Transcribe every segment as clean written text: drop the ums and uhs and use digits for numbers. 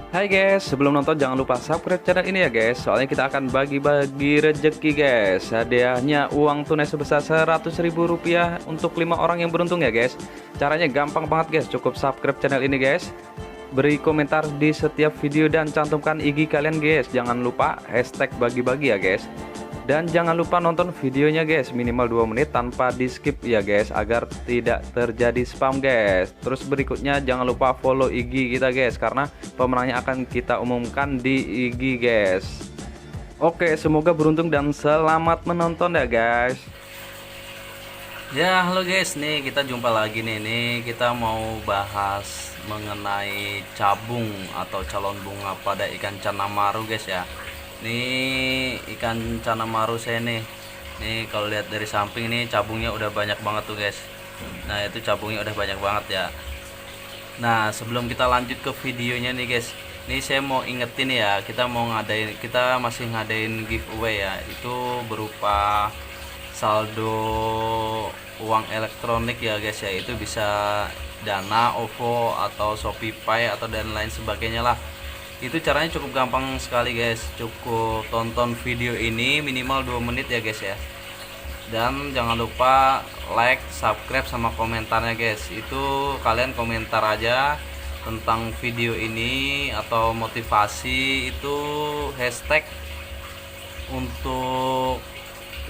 Hai guys, sebelum nonton jangan lupa subscribe channel ini ya guys. Soalnya kita akan bagi-bagi rejeki guys. Hadiahnya uang tunai sebesar Rp100.000 untuk 5 orang yang beruntung ya guys. Caranya gampang banget guys, cukup subscribe channel ini guys. Beri komentar di setiap video dan cantumkan IG kalian guys. Jangan lupa hashtag bagi-bagi ya guys. Dan jangan lupa nonton videonya guys, minimal 2 menit tanpa di skip ya guys, agar tidak terjadi spam guys. Terus berikutnya jangan lupa follow IG kita guys, karena pemenangnya akan kita umumkan di IG guys. Oke, semoga beruntung dan selamat menonton ya guys. Ya, halo guys, nih kita jumpa lagi nih kita mau bahas mengenai cabung atau calon bunga pada ikan cana maru guys ya. Nih ikan cana maru saya nih kalau lihat dari samping ini cabungnya udah banyak banget tuh guys. Nah itu cabungnya udah banyak banget ya. Nah sebelum kita lanjut ke videonya nih guys, nih saya mau ingetin ya, kita masih ngadain giveaway ya, itu berupa saldo uang elektronik ya guys ya. Itu bisa Dana, OVO atau ShopeePay atau dan lain sebagainya lah. Itu caranya cukup gampang sekali guys. Cukup tonton video ini minimal 2 menit ya guys ya. Dan jangan lupa like, subscribe sama komentarnya guys. Itu kalian komentar aja tentang video ini atau motivasi, itu hashtag untuk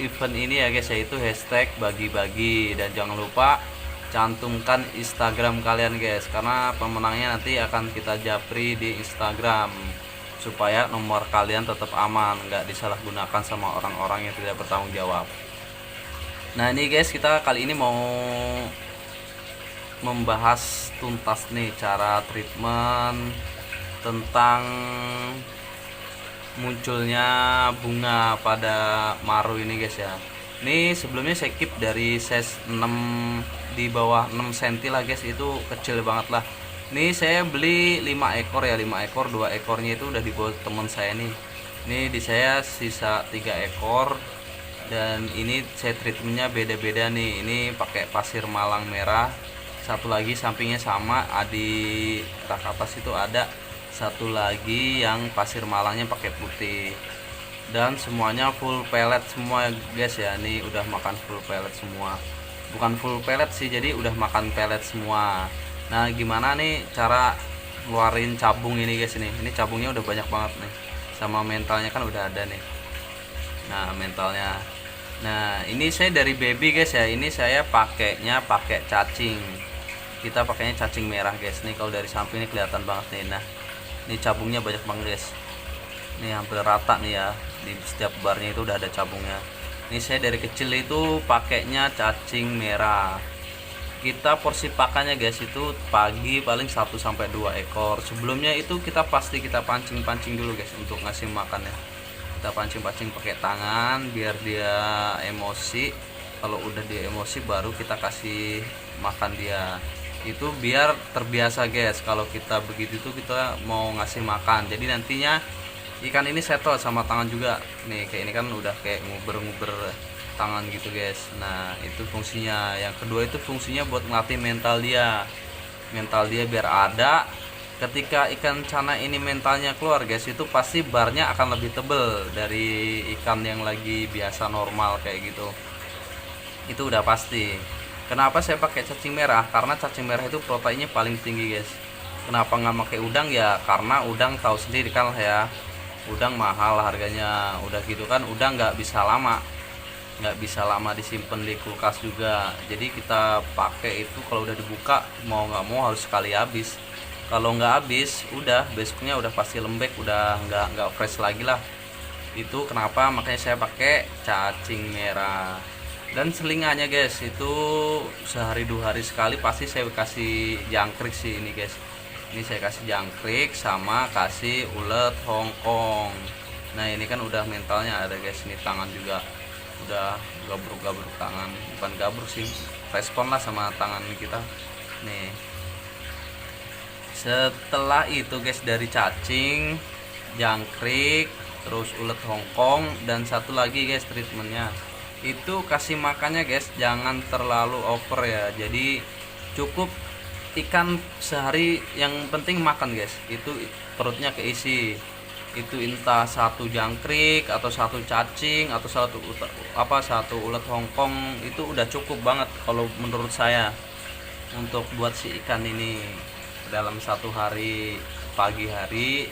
event ini ya guys ya, itu hashtag bagi-bagi. Dan jangan lupa cantumkan Instagram kalian guys, karena pemenangnya nanti akan kita japri di Instagram supaya nomor kalian tetap aman, nggak disalahgunakan sama orang-orang yang tidak bertanggung jawab. Nah ini guys, kita kali ini mau membahas tuntas nih cara treatment tentang munculnya bunga pada maru ini guys ya. Ini sebelumnya saya keep dari size 6, di bawah 6 cm lah guys, itu kecil banget lah. Ini saya beli 5 ekor ya, 5 ekor, 2 ekornya itu udah dibawa teman saya nih. Ini di saya sisa 3 ekor. Dan ini saya treatmentnya beda-beda nih. Ini pakai pasir malang merah, satu lagi sampingnya sama, di rak atas itu ada satu lagi yang pasir malangnya pakai putih. Dan semuanya full pellet semua guys ya. Ini udah makan full pellet semua, bukan full pellet sih, jadi udah makan pellet semua. Nah gimana nih cara ngeluarin cabung ini guys. Ini cabungnya udah banyak banget nih, sama mentalnya kan udah ada nih. Nah mentalnya, nah ini saya dari baby guys ya. Ini saya pakainya pakai cacing, kita pakainya cacing merah guys. Nih kalau dari samping ini kelihatan banget nih. Nah ini cabungnya banyak banget guys, ini hampir rata nih ya, di setiap barnya itu udah ada cabungnya. Ini saya dari kecil itu pakainya cacing merah. Kita porsi pakannya guys itu pagi paling 1-2 ekor. Sebelumnya itu kita pancing-pancing dulu guys untuk ngasih makannya. Kita pancing-pancing pakai tangan biar dia emosi. Kalau udah dia emosi baru kita kasih makan dia. Itu biar terbiasa guys, kalau kita begitu tuh kita mau ngasih makan. Jadi nantinya ikan ini settle sama tangan juga nih, kayak ini kan udah kayak nguber-nguber tangan gitu guys. Nah itu fungsinya. Yang kedua itu fungsinya buat ngelatih mental dia biar ada. Ketika ikan cana ini mentalnya keluar guys, itu pasti barnya akan lebih tebel dari ikan yang lagi biasa normal kayak gitu. Itu udah pasti. Kenapa saya pakai cacing merah? Karena cacing merah itu proteinnya paling tinggi guys. Kenapa nggak pakai udang ya? Karena udang tahu sendiri kan ya, udang mahal harganya. Udah gitu kan udang nggak bisa lama disimpan di kulkas juga. Jadi kita pakai itu kalau udah dibuka mau nggak mau harus sekali habis. Kalau nggak habis udah besoknya udah pasti lembek, udah nggak fresh lagi lah. Itu kenapa makanya saya pakai cacing merah. Dan selingannya guys itu sehari 2 hari sekali pasti saya kasih jangkrik sih ini guys. Ini saya kasih jangkrik sama kasih ulet Hongkong. Nah ini kan udah mentalnya ada guys. Ini tangan juga udah gabruk-gabruk tangan, bukan gabruk sih, respon lah sama tangan kita nih. Setelah itu guys, dari cacing, jangkrik, terus ulet Hongkong, dan satu lagi guys treatmentnya itu kasih makannya guys jangan terlalu over ya. Jadi cukup ikan sehari yang penting makan guys, itu perutnya keisi. Itu entah satu jangkrik atau satu cacing atau satu ulet Hongkong, itu udah cukup banget kalau menurut saya untuk buat si ikan ini dalam satu hari. Pagi hari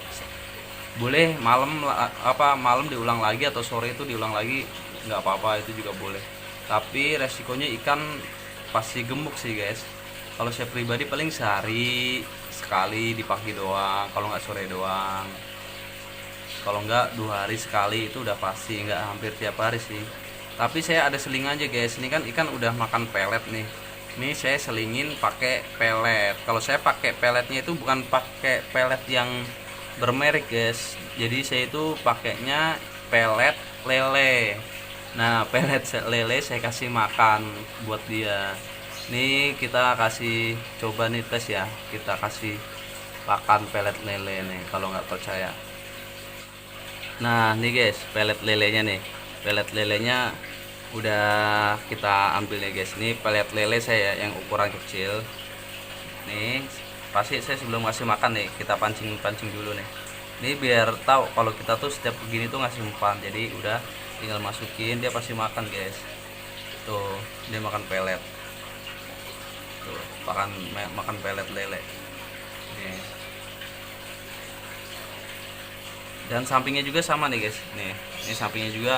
boleh, malam diulang lagi atau sore itu diulang lagi, nggak apa-apa, itu juga boleh. Tapi resikonya ikan pasti gemuk sih guys. Kalau saya pribadi paling sehari sekali di pagi doang, kalau nggak sore doang. Kalau nggak 2 hari sekali, itu udah pasti, nggak hampir tiap hari sih. Tapi saya ada seling aja guys, ini kan ikan udah makan pelet nih. Ini saya selingin pakai pelet. Kalau saya pakai peletnya itu bukan pakai pelet yang bermerek guys, jadi saya itu pakainya pelet lele. Nah, pelet lele saya kasih makan buat dia. Nih kita kasih coba nih, tes ya, kita kasih pakan pelet lele nih kalau nggak percaya. Nah nih guys, pelet lelenya nih, pelet lelenya udah kita ambil nih guys. Ini pelet lele saya yang ukuran kecil nih. Pasti saya sebelum ngasih makan nih, kita pancing dulu nih. Ini biar tahu kalau kita tuh setiap begini tuh ngasih umpan. Jadi udah tinggal masukin, dia pasti makan guys. Tuh dia makan pelet, tuh makan pelet lele nih. Dan sampingnya juga sama nih guys, nih ini sampingnya juga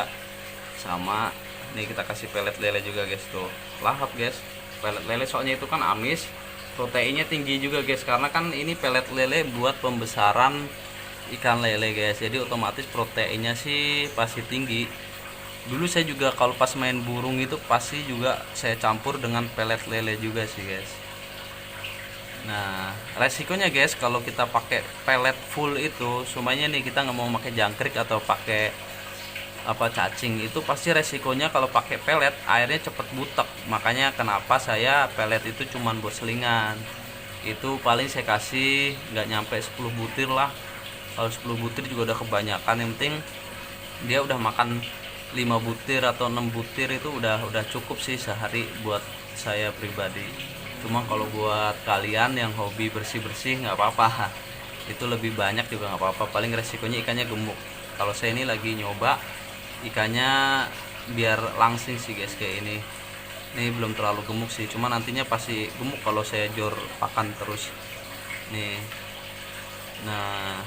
sama nih, kita kasih pelet lele juga guys. Tuh lahap guys pelet lele, soalnya itu kan amis, proteinnya tinggi juga guys, karena kan ini pelet lele buat pembesaran ikan lele guys, jadi otomatis proteinnya sih pasti tinggi. Dulu saya juga kalau pas main burung itu pasti juga saya campur dengan pelet lele juga sih guys. Nah resikonya guys kalau kita pakai pelet full itu, semuanya nih kita nggak mau pakai jangkrik atau pakai cacing, itu pasti resikonya kalau pakai pelet airnya cepet butek. Makanya kenapa saya pelet itu cuman buat selingan. Itu paling saya kasih nggak nyampe 10 butir lah. Kalau 10 butir juga udah kebanyakan, yang penting dia udah makan 5 butir atau 6 butir, itu udah cukup sih sehari buat saya pribadi. Cuma kalau buat kalian yang hobi bersih-bersih nggak apa-apa, itu lebih banyak juga nggak apa-apa, paling resikonya ikannya gemuk. Kalau saya ini lagi nyoba ikannya biar langsing sih guys, kayak ini belum terlalu gemuk sih, cuma nantinya pasti gemuk kalau saya jor pakan terus nih. Nah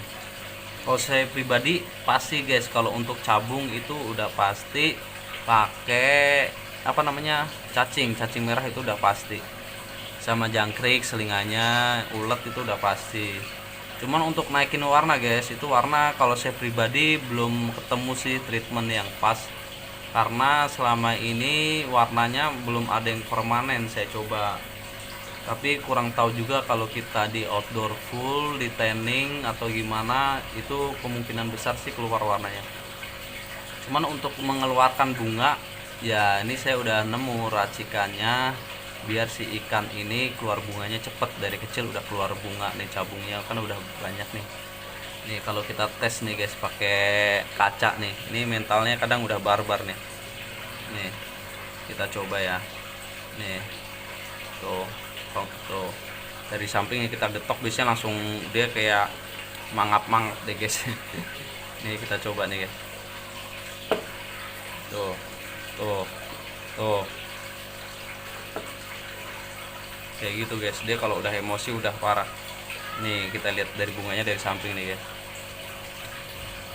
kalau saya pribadi pasti guys, kalau untuk cabung itu udah pasti pakai cacing merah, itu udah pasti, sama jangkrik selingannya, ulet itu udah pasti. Cuman untuk naikin warna guys, itu warna kalau saya pribadi belum ketemu sih treatment yang pas, karena selama ini warnanya belum ada yang permanen saya coba. Tapi kurang tahu juga kalau kita di outdoor full, di tanning atau gimana, itu kemungkinan besar sih keluar warnanya. Cuman untuk mengeluarkan bunga, ya ini saya udah nemu racikannya biar si ikan ini keluar bunganya cepet. Dari kecil udah keluar bunga nih, cabungnya kan udah banyak nih. Nih kalau kita tes nih guys pakai kaca nih, ini mentalnya kadang udah barbar nih. Nih kita coba ya, nih tuh dari sampingnya kita getok, biasanya langsung dia kayak mangap deh guys. Nih kita coba nih guys, tuh kayak gitu guys, dia kalau udah emosi udah parah. Nih kita lihat dari bunganya dari samping nih guys,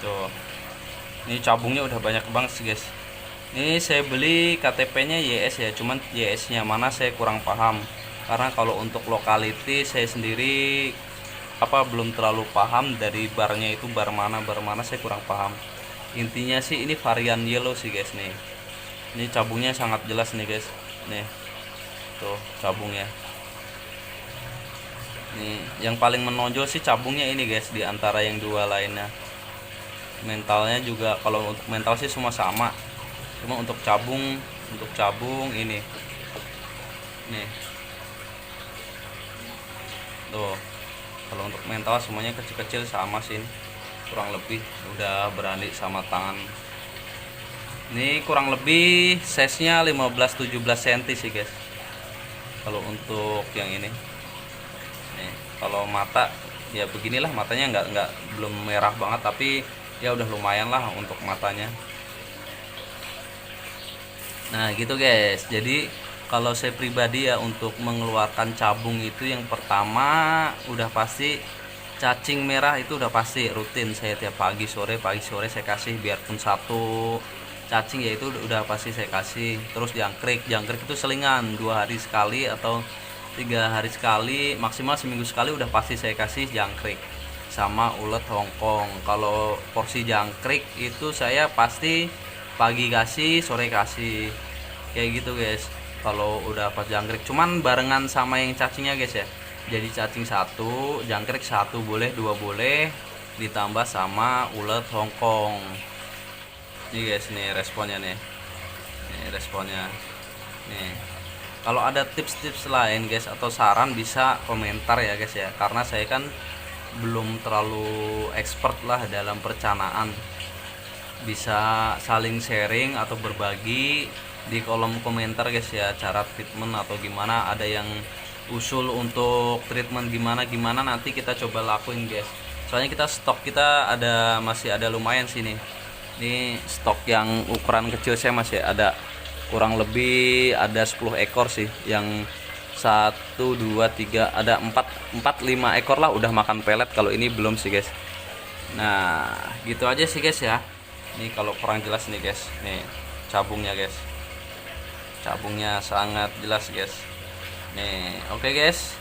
tuh ini cabungnya udah banyak banget sih guys. Ini saya beli KTP-nya YS ya, cuman YS-nya mana saya kurang paham, karena kalau untuk lokality saya sendiri belum terlalu paham dari barnya itu bar mana saya kurang paham. Intinya sih ini varian yellow sih guys. Nih ini cabungnya sangat jelas nih guys, nih tuh cabungnya. Nih yang paling menonjol sih cabungnya ini guys, di antara yang dua lainnya. Mentalnya juga, kalau untuk mental sih semua sama, cuma untuk cabung ini nih tuh, kalau untuk mental semuanya kecil-kecil sama sih, kurang lebih udah berani sama tangan. Ini kurang lebih size nya 15-17 cm sih guys kalau untuk yang ini. Nih, kalau mata ya beginilah, matanya nggak belum merah banget, tapi ya udah lumayan lah untuk matanya. Nah gitu guys, jadi kalau saya pribadi ya untuk mengeluarkan cabung itu yang pertama udah pasti cacing merah, itu udah pasti rutin saya tiap pagi sore saya kasih, biarpun satu cacing ya itu udah pasti saya kasih. Terus jangkrik itu selingan 2 hari sekali atau 3 hari sekali, maksimal seminggu sekali udah pasti saya kasih jangkrik sama ulet Hongkong. Kalau porsi jangkrik itu saya pasti pagi kasih sore kasih, kayak gitu guys. Kalau udah pas jangkrik cuman barengan sama yang cacingnya guys ya, jadi cacing satu, jangkrik satu boleh, dua boleh, ditambah sama ulet Hongkong. Nih guys, nih responnya nih, responnya nih. Kalau ada tips-tips lain guys atau saran bisa komentar ya guys ya, karena saya kan belum terlalu expert lah dalam perencanaan. Bisa saling sharing atau berbagi di kolom komentar guys ya, cara treatment atau gimana, ada yang usul untuk treatment gimana nanti kita coba lakuin guys. Soalnya stok kita masih ada lumayan sini. Ini stok yang ukuran kecil saya masih ada kurang lebih ada 10 ekor sih, yang 1 2 3 ada 4 5 ekor lah udah makan pelet. Kalau ini belum sih guys. Nah gitu aja sih guys ya. Ini kalau kurang jelas nih guys, nih cabungnya guys, cabungnya sangat jelas guys. Nih oke guys,